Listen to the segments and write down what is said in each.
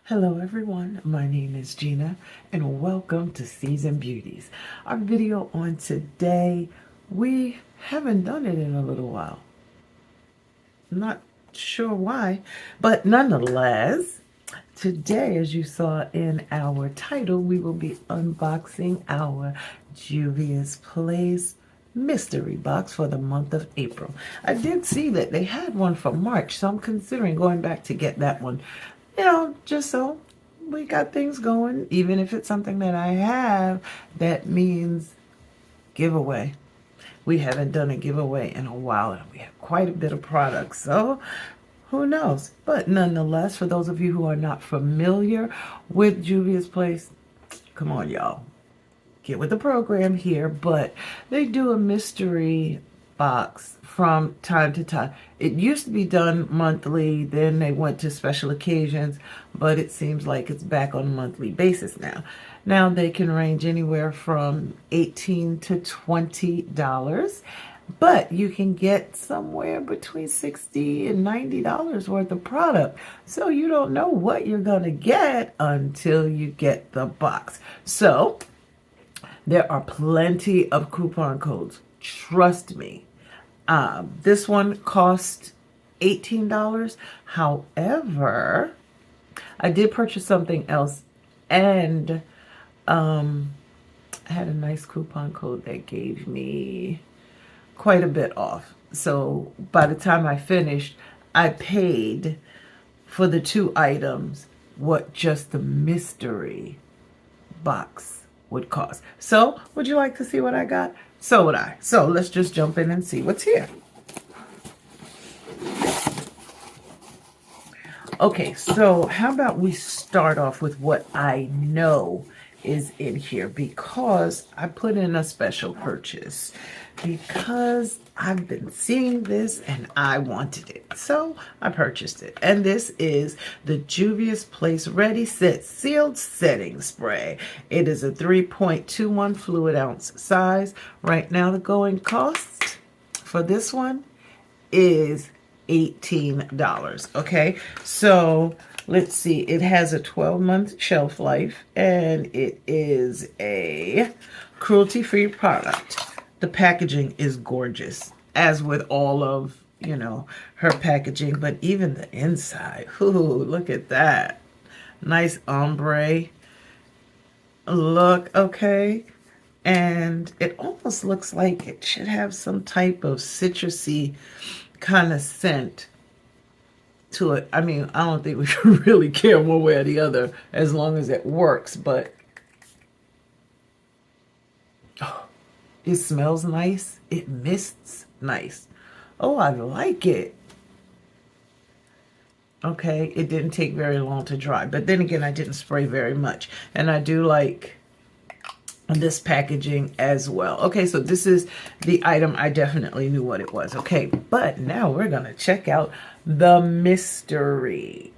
Hello everyone, my name is Gina and welcome to Season Beauties. Our video on today, we haven't done it in a little while. Not sure why, but nonetheless, today as you saw in our title, we will be unboxing our JUVIA'S Place mystery box for the month of April. I did see that they had one for March, so I'm considering going back to get that one. Just so we got things going. Even if it's something that I have, that means giveaway. We haven't done a giveaway in a while, and we have quite a bit of products, so who knows? But nonetheless, for those of you who are not familiar with JUVIA'S Place, come on, y'all. Get with the program here, but they do a mystery box from time to time. It used to be done monthly, then they went to special occasions, but it seems like it's back on a monthly basis now. Now they can range anywhere from $18 to $20, but you can get somewhere between $60 and $90 worth of product. So you don't know what you're gonna get until you get the box. So there are plenty of coupon codes. Trust me. This one cost $18. However, I did purchase something else, and I had a nice coupon code that gave me quite a bit off. So by the time I finished, I paid for the two items what just the mystery box would cost. So would you like to see what I got? So would I. So let's just jump in and see what's here. Okay, so how about we start off with what I know is in here, because I put in a special purchase because I've been seeing this and I wanted it. So I purchased it. And this is the JUVIA'S Place Ready Set Sealed Setting Spray. It is a 3.21 fluid ounce size. Right now the going cost for this one is $18. Okay, so let's see. It has a 12-month shelf life, and it is a cruelty-free product. The packaging is gorgeous, as with all of, her packaging, but even the inside. Ooh, look at that. Nice ombre look, okay? And it almost looks like it should have some type of citrusy kind of scent to it. I mean, I don't think we should really care one way or the other as long as it works, but it smells nice. It mists nice. Oh, I like it. Okay, it didn't take very long to dry, but then again, I didn't spray very much, and I do like this packaging as well. Okay, so this is the item. I definitely knew what it was. Okay, but now we're gonna check out the mystery.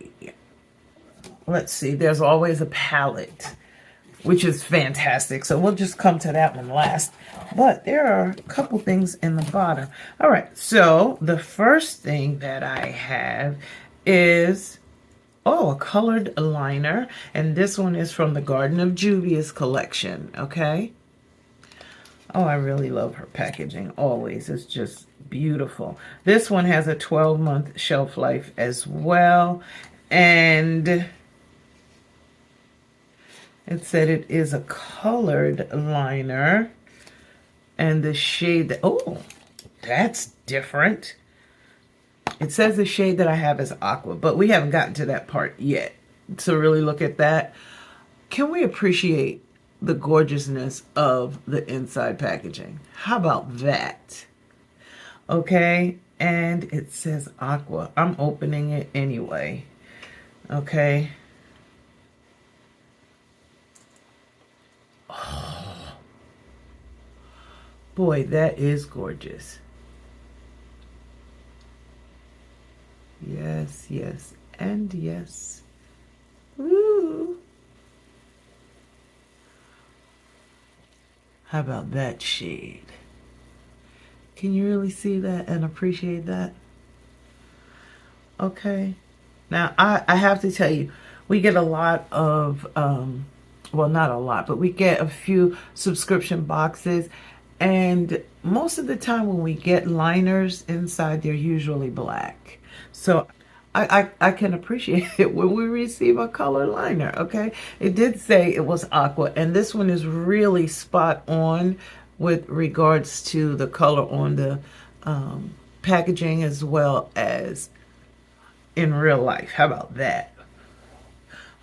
Let's see, there's always a palette, which is fantastic, so we'll just come to that one last. But there are a couple things in the bottom. All right, so the first thing that I have is a colored liner, and this one is from the Garden of Juvia's collection, okay? Oh, I really love her packaging, always. It's just beautiful. This one has a 12-month shelf life as well, and it said it is a colored liner, and the shade, that's different. It says the shade that I have is aqua, but we haven't gotten to that part yet to really look at that. Can we appreciate the gorgeousness of the inside packaging? How about that? Okay, and it says aqua. I'm opening it anyway. Okay. Oh, boy, that is gorgeous. Yes, yes, and yes. Woo! How about that shade? Can you really see that and appreciate that? Okay. Now, I have to tell you, we get a lot of, well, not a lot, but we get a few subscription boxes. And most of the time when we get liners inside, they're usually black. So I can appreciate it when we receive a color liner, okay? It did say it was aqua, and this one is really spot on with regards to the color on the packaging as well as in real life. How about that?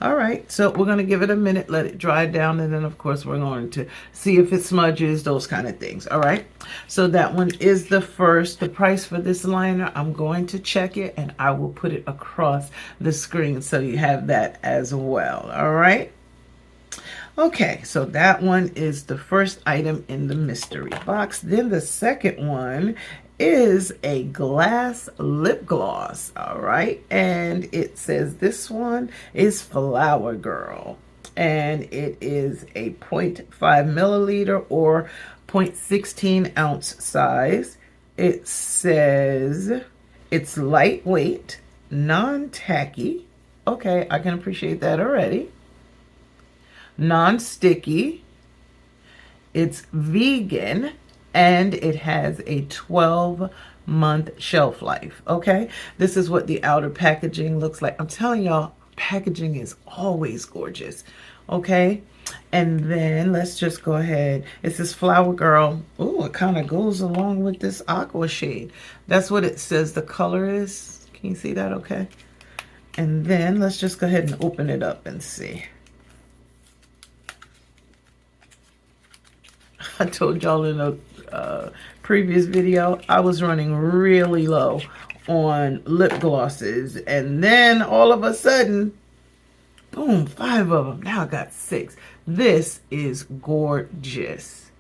All right, so we're going to give it a minute, let it dry down, and then, of course, we're going to see if it smudges, those kind of things. All right, so that one is the first. The price for this liner, I'm going to check it, and I will put it across the screen so you have that as well. All right. Okay, so that one is the first item in the mystery box. Then the second one is a glass lip gloss. All right, and it says this one is Flower Girl, and it is a 0.5 milliliter or 0.16 ounce size. It says it's lightweight, non-tacky. Okay, I can appreciate that already. Non-sticky. It's vegan, and it has a 12-month shelf life. Okay, this is what the outer packaging looks like. I'm telling y'all, packaging is always gorgeous. Okay, and then let's just go ahead. It says Flower Girl. Oh, it kind of goes along with this aqua shade. That's what it says the color is. Can you see that? Okay, and then let's just go ahead and open it up and see. I told y'all in a previous video, I was running really low on lip glosses. And then all of a sudden, boom, 5 of them. Now I got 6. This is gorgeous.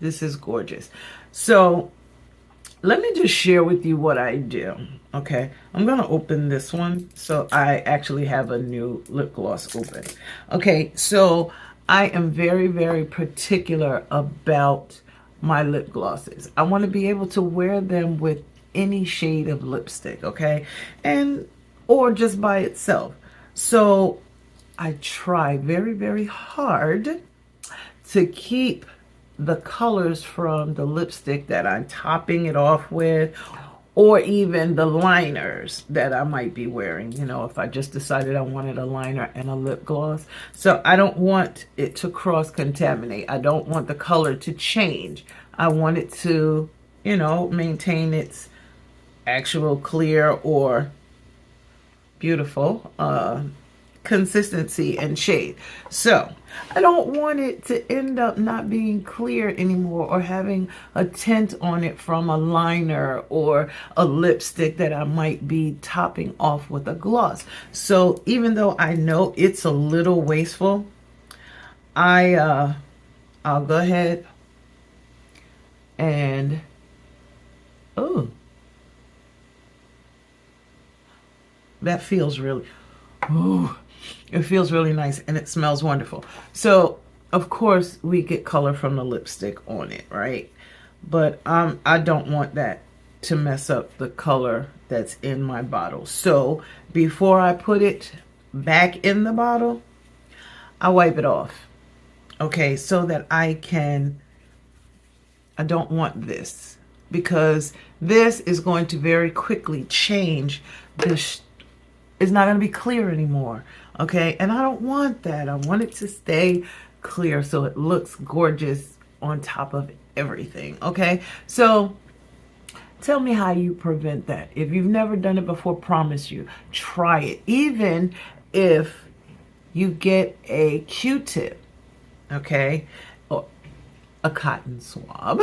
This is gorgeous. So let me just share with you what I do. Okay, I'm going to open this one. So I actually have a new lip gloss open. Okay, so I am very, very particular about my lip glosses. I want to be able to wear them with any shade of lipstick, okay? And or just by itself. So I try very, very hard to keep the colors from the lipstick that I'm topping it off with, or even the liners that I might be wearing, you know, if I just decided I wanted a liner and a lip gloss. So I don't want it to cross-contaminate. I don't want the color to change. I want it to, you know, maintain its actual clear or beautiful consistency and shade. So I don't want it to end up not being clear anymore or having a tint on it from a liner or a lipstick that I might be topping off with a gloss. So even though I know it's a little wasteful, I'll go ahead and that feels really, it feels really nice, and it smells wonderful. So of course we get color from the lipstick on it, right? But I don't want that to mess up the color that's in my bottle. So before I put it back in the bottle, I wipe it off. Okay, so that I don't want this, because this is going to very quickly change. This is not going to be clear anymore. Okay, and I don't want that. I want it to stay clear so it looks gorgeous on top of everything. Okay, so tell me how you prevent that. If you've never done it before, promise you, try it. Even if you get a Q-tip, okay, or a cotton swab,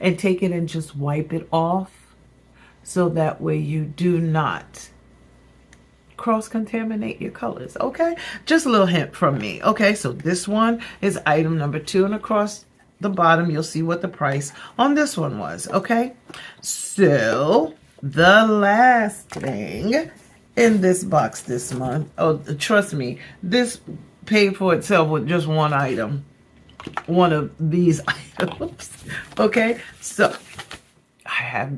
and take it and just wipe it off, so that way you do not cross-contaminate your colors. Okay, just a little hint from me. Okay, so this one is item number 2, and across the bottom you'll see what the price on this one was. Okay, so the last thing in this box this month, oh, trust me, this paid for itself with just one item, one of these items. Okay, so I have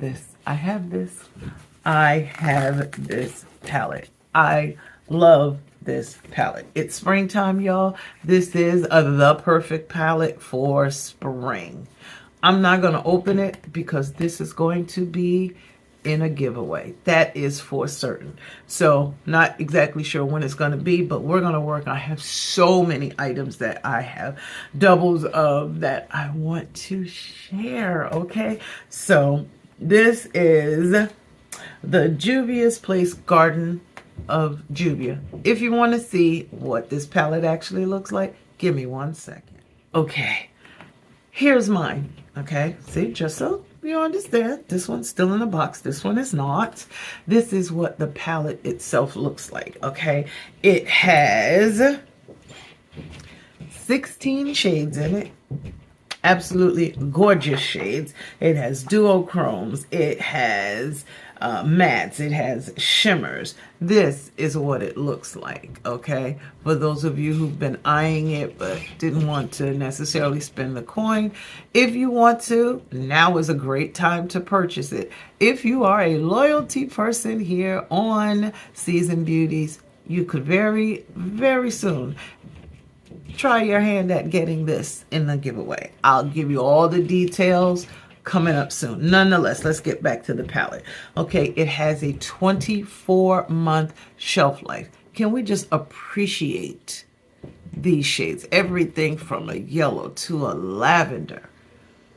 this palette. I love this palette. It's springtime, y'all. This is the perfect palette for spring. I'm not going to open it because this is going to be in a giveaway. That is for certain. So not exactly sure when it's going to be, but we're going to work. I have so many items that I have doubles of that I want to share. Okay. So this is the JUVIA'S Place Garden of Juvia. If you want to see what this palette actually looks like, give me 1 second. Okay. Here's mine. Okay. See, just so you understand, this one's still in the box. This one is not. This is what the palette itself looks like. Okay. It has 16 shades in it. Absolutely gorgeous shades. It has duochromes. It has mattes. It has shimmers. This is what it looks like, okay? For those of you who've been eyeing it but didn't want to necessarily spend the coin, if you want to, now is a great time to purchase it. If you are a loyalty person here on Season Beauties, you could very, very soon try your hand at getting this in the giveaway. I'll give you all the details coming up soon. Nonetheless, let's get back to the palette. Okay, it has a 24-month shelf life. Can we just appreciate these shades? Everything from a yellow to a lavender.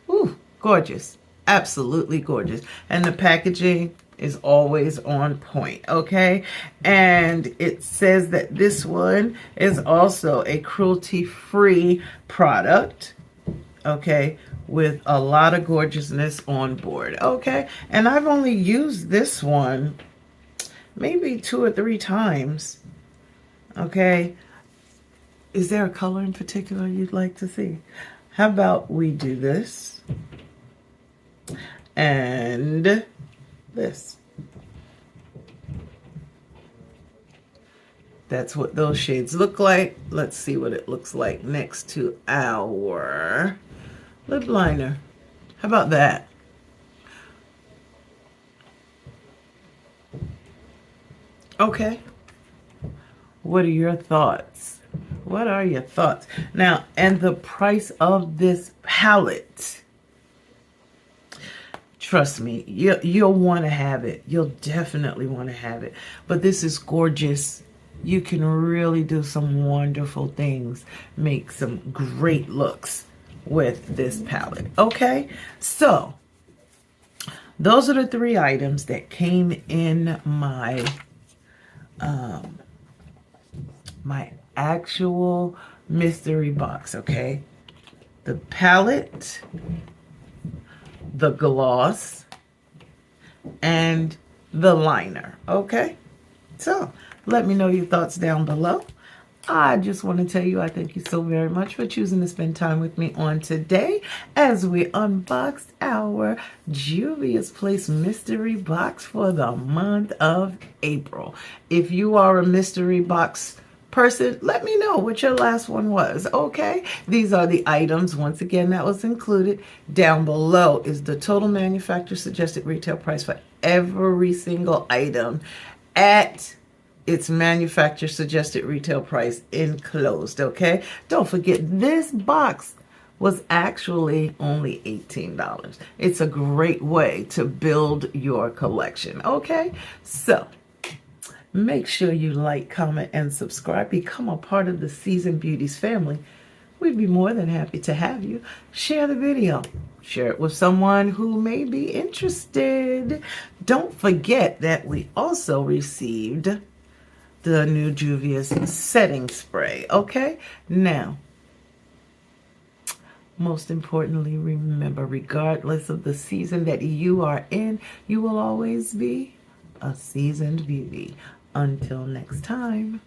Ooh, gorgeous. Absolutely gorgeous. And the packaging is always on point, okay? And it says that this one is also a cruelty-free product, okay, with a lot of gorgeousness on board, okay? And I've only used this one maybe 2 or 3 times, okay? Is there a color in particular you'd like to see? How about we do this and this. That's what those shades look like. Let's see what it looks like next to our lip liner. How about that? Okay. What are your thoughts? What are your thoughts? Now, and the price of this palette, trust me, you'll want to have it. You'll definitely want to have it. But this is gorgeous. You can really do some wonderful things. Make some great looks with this palette. Okay? So, those are the 3 items that came in my my actual mystery box. Okay? The palette, the gloss, and the liner. Okay? So, let me know your thoughts down below. I just want to tell you I thank you so very much for choosing to spend time with me on today as we unboxed our JUVIA'S Place mystery box for the month of April. If you are a mystery box person, let me know what your last one was, okay? These are the items, once again, that was included. Down below is the total manufacturer suggested retail price for every single item at its manufacturer suggested retail price enclosed, okay? Don't forget, this box was actually only $18. It's a great way to build your collection, okay? So, make sure you like, comment, and subscribe. Become a part of the Season Beauties family. We'd be more than happy to have you. Share the video. Share it with someone who may be interested. Don't forget that we also received the new JUVIA'S setting spray, okay? Now, most importantly, remember, regardless of the season that you are in, you will always be a seasoned beauty. Until next time.